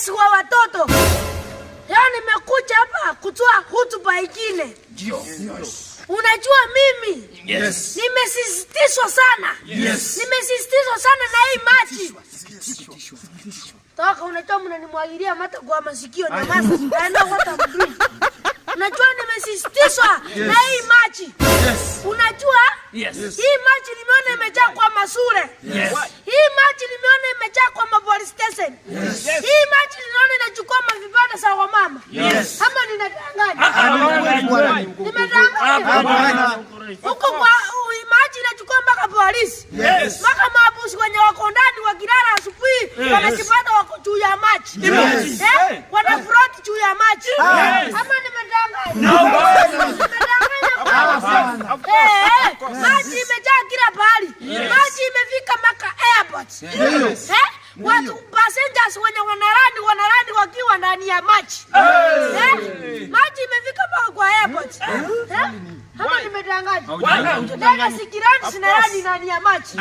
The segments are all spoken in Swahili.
mlezi wa watoto. Leo nimekuja hapa kutoa hotuba ingine. Unajua mimi nimesisitizwa sana. Nimesisitizwa sana na hii maji. Toka unajua mnanimwagilia mata kwa masikio na masa. Naenda kwa mdui. Unajua nimesisitizwa na hii maji. Unajua? Hii maji nimeona imejaa kwa masure. Hii maji nimeona imejaa kwa police station. Hii maji nimeona inachukua mavibanda za wamama. Kama ninadanganya. Nimedanganya. Huko kwa maji inachukua mpaka polisi. Mpaka maabusi wenye wako ndani wakilala asubuhi wanajipata wako juu ya maji. Wanafroti juu ya maji. Kama nimedanganya. Maji imejaa kila pahali. Maji imefika mpaka airport. Watu passengers wenye wanarandi wakiwa ndani ya maji. Maji imefika mpaka kwa airport. Kama nimedanganya. Tena sikirani sinarani ndani ya maji.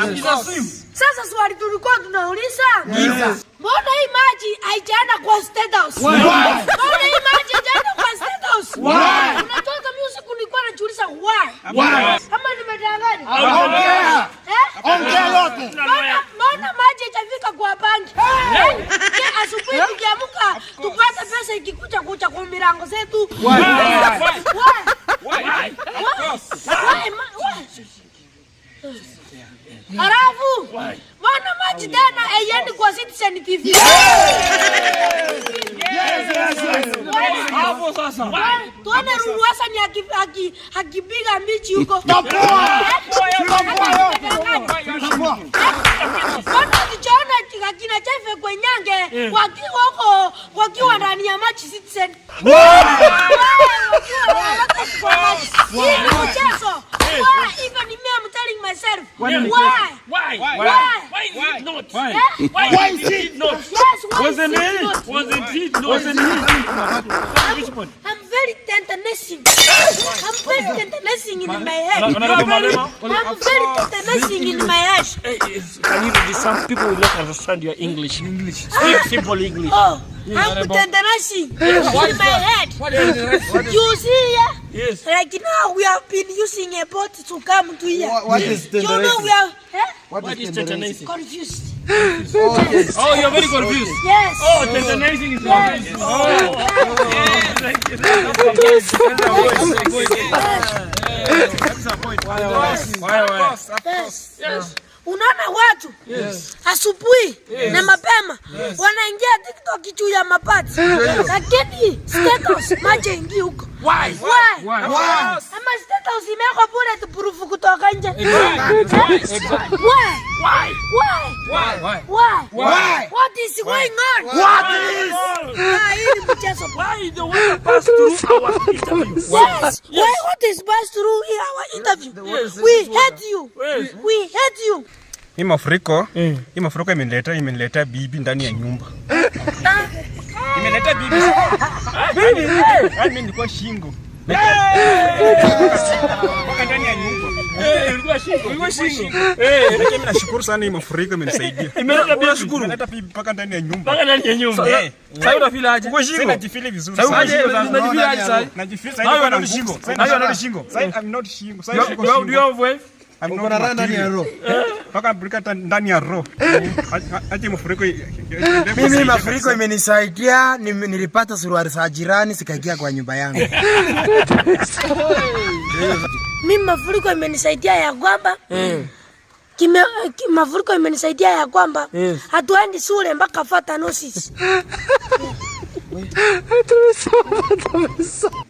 Sasa swali tulikuwa tunauliza. Mbona hii maji haijaenda kwa State House? Mbona hii maji haijaenda kwa State House? Unatoka music ulikuwa unajiuliza why? Kama nimedanganya. Ongea yote. Mbona maji haijafika kwa banki? Asubuhi tukiamka tupate pesa ikikuja kucha kwa milango zetu. Halafu mbona maji tena haiendi kwa Citizen TV? Hapo sasa. Tuone Ruwasa ni akipiga mbichi huko. Mbona tunaona kina Chefe Kwenyange wakiwa ndani ya maji Citizen? Even me, I'm telling myself, why is it not? Why is it not? Yes, wasn't it not? I'm very tantalizing. I'm very tantalizing in my head. I'm very tantalizing in my head. Can you read some people will not understand your English? Speak simple English. Oh, I'm tantalizing in my head. You see, yes. Like now we have been using a boat to come to here. What is tantalizing? You know we are What is tantalizing? confused. Oh, you're very confused. Yes. Oh, tantalizing is confused. Thank you. Yes. Unaona watu asubuhi na mapema wanaingia TikTok juu ya mapati, lakini status maji ingi huko. Why? Ama status imeko bulletproof kutoka nje. Why? What is going on? Hii mchezo. Why the water pass through our interview? Yes. Why what is passed through in our interview? We hate you. We hate you. Hii mafuriko imenileta bibi ndani ya nyumba. Imeleta bibi. Mimi nilikuwa shingo. Mpaka ndani ya nyumba. Ulikuwa shingo. Mimi nashukuru sana hii mafuriko imenisaidia. Imeleta bibi, shukuru. Imeleta bibi mpaka ndani ya nyumba. Mpaka ndani ya nyumba. Sasa unafeel aje? Sasa najifeel vizuri. Sasa unajifeel aje sasa? Najifeel sasa. Now you are not shingo. Sasa I'm not shingo. Sasa do you have wife? I'm not ndani ya roho. Mpaka brika ndani ya roho. Aje mafuriko. Mimi mafuriko imenisaidia, nilipata suruali za jirani zikaingia kwa nyumba yangu. Mimi mafuriko imenisaidia ya kwamba mafuriko imenisaidia ya kwamba hatuendi shule mpaka fata notice.